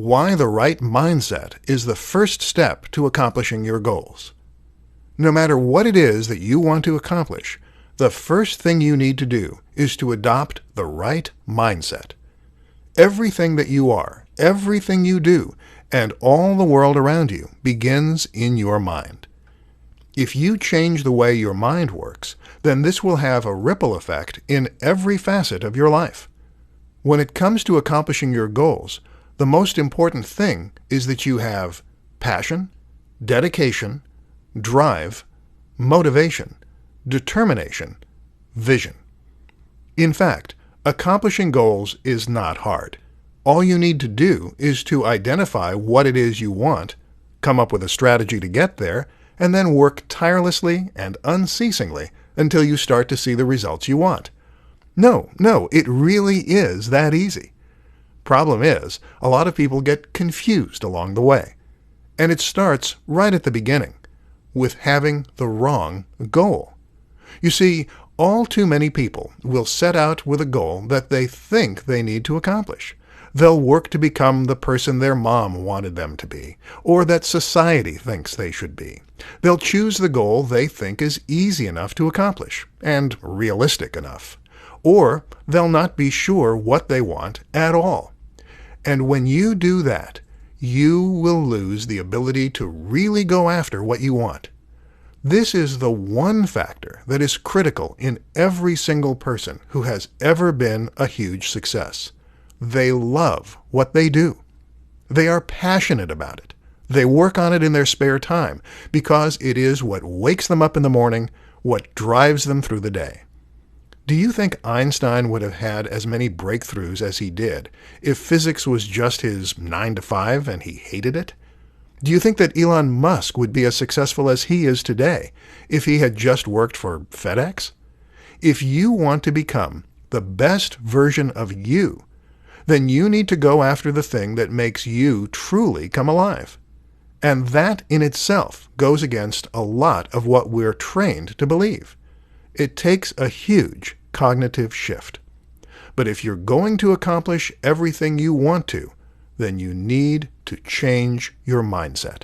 why the right mindset is the first step to accomplishing your goals. No matter what it is that you want to accomplish, the first thing you need to do is to adopt the right mindset. Everything that you are, everything you do, and all the world around you begins in your mind. If you change the way your mind works, then this will have a ripple effect in every facet of your life. When it comes to accomplishing your goals, the most important thing is that you have passion, dedication, drive, motivation, determination, vision. In fact, accomplishing goals is not hard. All you need to do is to identify what it is you want, come up with a strategy to get there, and then work tirelessly and unceasingly until you start to see the results you want. No, it really is that easy. Problem is, a lot of people get confused along the way. And it starts right at the beginning, with having the wrong goal. You see, all too many people will set out with a goal that they think they need to accomplish. They'll work to become the person their mom wanted them to be, or that society thinks they should be. They'll choose the goal they think is easy enough to accomplish, and realistic enough. Or they'll not be sure what they want at all. And when you do that, you will lose the ability to really go after what you want. This is the one factor that is critical in every single person who has ever been a huge success. They love what they do. They are passionate about it. They work on it in their spare time because it is what wakes them up in the morning, what drives them through the day. Do you think Einstein would have had as many breakthroughs as he did if physics was just his 9 to 5 and he hated it? Do you think that Elon Musk would be as successful as he is today if he had just worked for FedEx? If you want to become the best version of you, then you need to go after the thing that makes you truly come alive. And that in itself goes against a lot of what we're trained to believe. It takes a huge cognitive shift. But if you're going to accomplish everything you want to, then you need to change your mindset.